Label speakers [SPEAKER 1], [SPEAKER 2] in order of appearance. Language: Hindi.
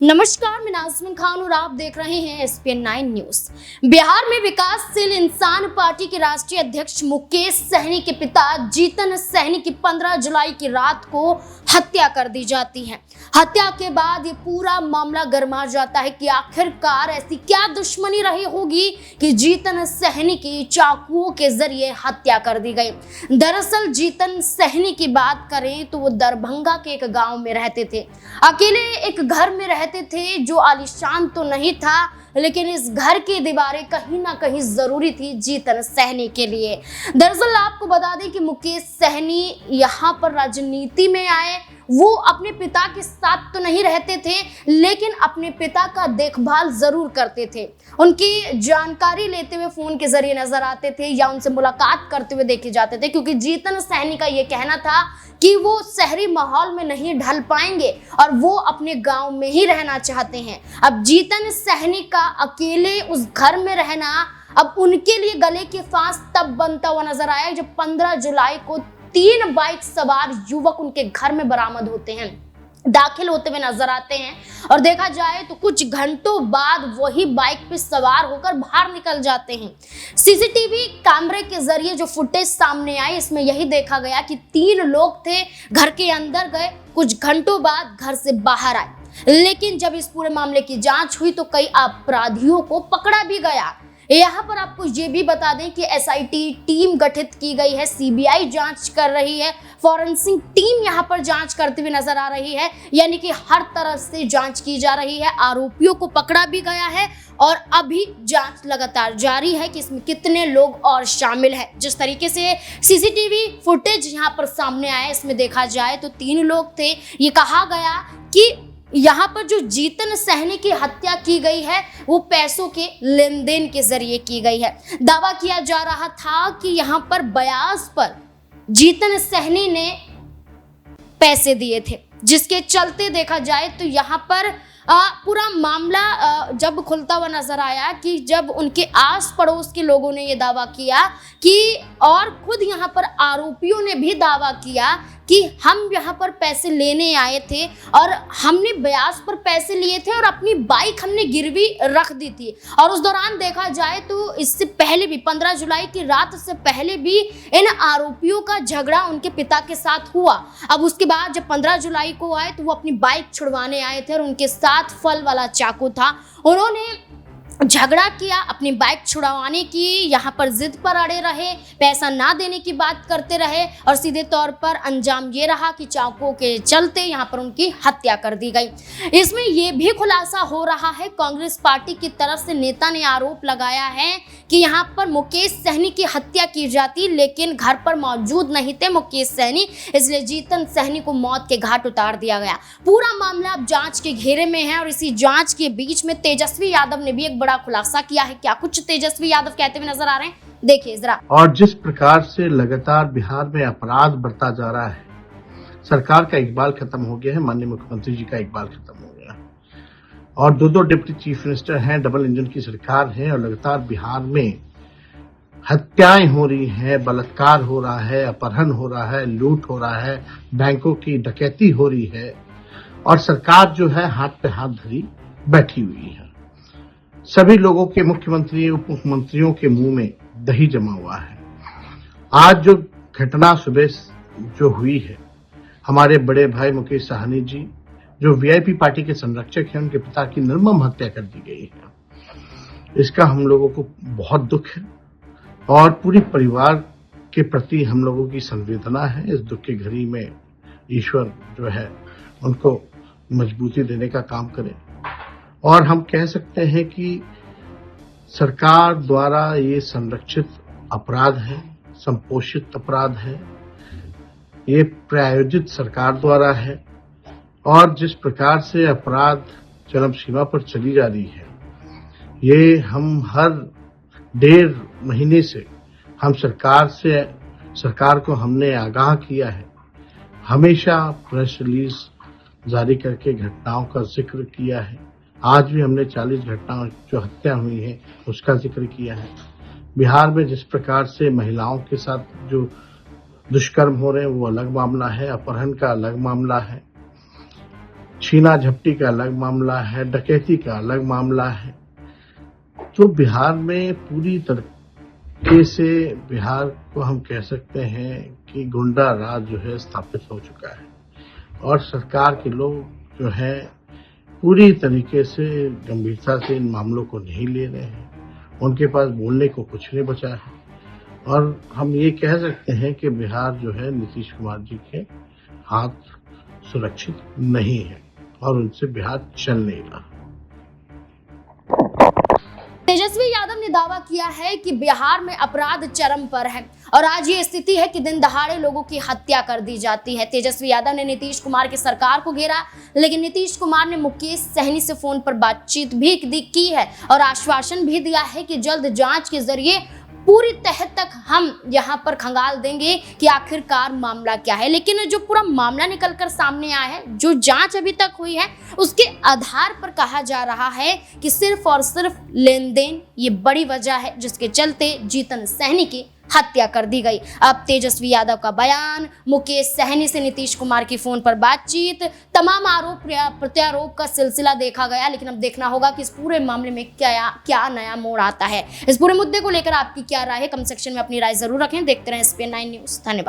[SPEAKER 1] नमस्कार, मैं नाज़मीन खान और आप देख रहे हैं SPN 9 न्यूज। बिहार में विकासशील इंसान पार्टी के राष्ट्रीय अध्यक्ष मुकेश सहनी के पिता जीतन सहनी की 15 जुलाई की रात को हत्या कर दी जाती है। हत्या के बाद ये पूरा मामला गरमा जाता है कि आखिरकार ऐसी क्या दुश्मनी रही होगी कि जीतन सहनी की चाकुओं के जरिए हत्या कर दी गई। दरअसल जीतन सहनी की बात करें तो वो दरभंगा के एक गांव में रहते थे। अकेले एक घर में रहते थे जो आलीशान तो नहीं था, लेकिन इस घर की दीवारें कहीं ना कहीं जरूरी थी जीतन सहनी के लिए। दरअसल आपको बता दें कि मुकेश सहनी यहाँ पर राजनीति में आए। वो अपने पिता के साथ तो नहीं रहते थे, लेकिन अपने पिता का देखभाल जरूर करते थे। उनकी जानकारी लेते हुए फोन के जरिए नजर आते थे या उनसे मुलाकात करते हुए देखे जाते थे, क्योंकि जीतन सहनी का ये कहना था कि वो शहरी माहौल में नहीं ढल पाएंगे और वो अपने गांव में ही रहना चाहते हैं। अब जीतन सहनी का अकेले उस घर में रहना अब उनके लिए गले के फांस तब बनता हुआ नजर आया जब 15 जुलाई को 3 बाइक सवार युवक उनके घर में बरामद होते हैं, दाखिल होते हुए नजर आते हैं। और देखा जाए तो कुछ घंटों बाद वही बाइक पे सवार होकर बाहर निकल जाते हैं। सीसीटीवी कैमरे के जरिए जो फुटेज सामने आई, इसमें यही देखा गया कि 3 लोग थे, घर के अंदर गए, कुछ घंटों बाद घर से बाहर आए। लेकिन जब इस पूरे मामले की जांच हुई तो कई अपराधियों को पकड़ा भी गया। यहाँ पर आपको ये भी बता दें कि SIT टीम गठित की गई है, CBI जांच कर रही है, फॉरेंसिक टीम यहाँ पर जांच करते हुए नजर आ रही है। यानी कि हर तरफ से जांच की जा रही है। आरोपियों को पकड़ा भी गया है और अभी जांच लगातार जारी है कि इसमें कितने लोग और शामिल हैं। जिस तरीके से CCTV फुटेज यहाँ पर सामने आया, इसमें देखा जाए तो 3 लोग थे। ये कहा गया कि यहाँ पर जो जीतन सहनी की हत्या की गई है वो पैसों के लेन देन के जरिए की गई है। दावा किया जा रहा था कि यहाँ पर बयास पर जीतन सहनी ने पैसे दिए थे, जिसके चलते देखा जाए तो यहाँ पर पूरा मामला जब खुलता हुआ नजर आया कि जब उनके आस पड़ोस के लोगों ने ये दावा किया कि और खुद यहाँ पर आरोपियों ने भी दावा किया कि हम यहाँ पर पैसे लेने आए थे और हमने ब्याज पर पैसे लिए थे और अपनी बाइक हमने गिरवी रख दी थी। और उस दौरान देखा जाए तो इससे पहले भी 15 जुलाई की रात से पहले भी इन आरोपियों का झगड़ा उनके पिता के साथ हुआ। अब उसके बाद जब 15 जुलाई को आए तो वो अपनी बाइक छुड़वाने आए थे और उनके साथ फल वाला चाकू था। उन्होंने झगड़ा किया, अपनी बाइक छुड़वाने की यहाँ पर जिद पर अड़े रहे, पैसा ना देने की बात करते रहे और सीधे तौर पर अंजाम ये रहा कि चाकुओं के चलते यहाँ पर उनकी हत्या कर दी गई। इसमें ये भी खुलासा हो रहा है, कांग्रेस पार्टी की तरफ से नेता ने आरोप लगाया है कि यहाँ पर मुकेश सहनी की हत्या की जाती, लेकिन घर पर मौजूद नहीं थे मुकेश सहनी, इसलिए जीतन सहनी को मौत के घाट उतार दिया गया। पूरा मामला अब जांच के घेरे में है और इसी जांच के बीच में तेजस्वी यादव ने भी एक बड़ा खुलासा किया है। क्या कुछ तेजस्वी यादव कहते हुए नजर आ रहे हैं, देखिए जरा।
[SPEAKER 2] और जिस प्रकार से लगातार बिहार में अपराध बढ़ता जा रहा है, सरकार का इकबाल खत्म हो गया है, माननीय मुख्यमंत्री जी का इकबाल खत्म हो गया है और 2 डिप्टी चीफ मिनिस्टर हैं, डबल इंजन की सरकार है और लगातार बिहार में हत्याएं हो रही हैं, बलात्कार हो रहा है, अपहरण हो रहा है, लूट हो रहा है, बैंकों की डकैती हो रही है और सरकार जो है हाथ पे हाथ धरी बैठी हुई है। सभी लोगों के, मुख्यमंत्री उप मुख्यमंत्रियों के मुंह में दही जमा हुआ है। आज जो घटना सुबह जो हुई है, हमारे बड़े भाई मुकेश सहनी जी जो VIP पार्टी के संरक्षक हैं, उनके पिता की निर्मम हत्या कर दी गई है। इसका हम लोगों को बहुत दुख है और पूरी परिवार के प्रति हम लोगों की संवेदना है। इस दुख की घड़ी में ईश्वर जो है उनको मजबूती देने का काम करे और हम कह सकते हैं कि सरकार द्वारा ये संरक्षित अपराध है, संपोषित अपराध है, ये प्रायोजित सरकार द्वारा है और जिस प्रकार से अपराध चरम सीमा पर चली जा रही है, ये हम हर 1.5 महीने से हम सरकार को हमने आगाह किया है, हमेशा प्रेस रिलीज जारी करके घटनाओं का जिक्र किया है। आज भी हमने 40 घटनाओं जो हत्या हुई है उसका जिक्र किया है। बिहार में जिस प्रकार से महिलाओं के साथ जो दुष्कर्म हो रहे हैं वो अलग मामला है, अपहरण का अलग मामला है। छीना झपटी का अलग मामला है, डकैती का अलग मामला है। तो बिहार में पूरी तरीके से बिहार को हम कह सकते हैं कि गुंडा राज जो है स्थापित हो चुका है और सरकार के लोग जो है पूरी तरीके से गंभीरता से इन मामलों को नहीं ले रहे हैं। उनके पास बोलने को कुछ नहीं बचा है और हम ये कह सकते हैं कि बिहार जो है नीतीश कुमार जी के हाथ सुरक्षित नहीं है और उनसे बिहार चल नहीं रहा।
[SPEAKER 1] तेजस्वी यादव ने दावा किया है कि बिहार में अपराध चरम पर है और आज ये स्थिति है कि दिन दहाड़े लोगों की हत्या कर दी जाती है। तेजस्वी यादव ने नीतीश कुमार की सरकार को घेरा, लेकिन नीतीश कुमार ने मुकेश सहनी से फोन पर बातचीत भी की है और आश्वासन भी दिया है कि जल्द जांच के जरिए पूरी तह तक हम यहाँ पर खंगाल देंगे कि आखिरकार मामला क्या है। लेकिन जो पूरा मामला निकलकर सामने आया है, जो जांच अभी तक हुई है, उसके आधार पर कहा जा रहा है कि सिर्फ और सिर्फ लेन देन ये बड़ी वजह है जिसके चलते जीतन सहनी की हत्या कर दी गई। अब तेजस्वी यादव का बयान, मुकेश सहनी से नीतीश कुमार की फोन पर बातचीत, तमाम आरोप प्रत्यारोप का सिलसिला देखा गया। लेकिन अब देखना होगा कि इस पूरे मामले में क्या नया मोड़ आता है। इस पूरे मुद्दे को लेकर आपकी क्या राय है? कमेंट सेक्शन में अपनी राय जरूर रखें। देखते रहें SPN9 न्यूज़। धन्यवाद।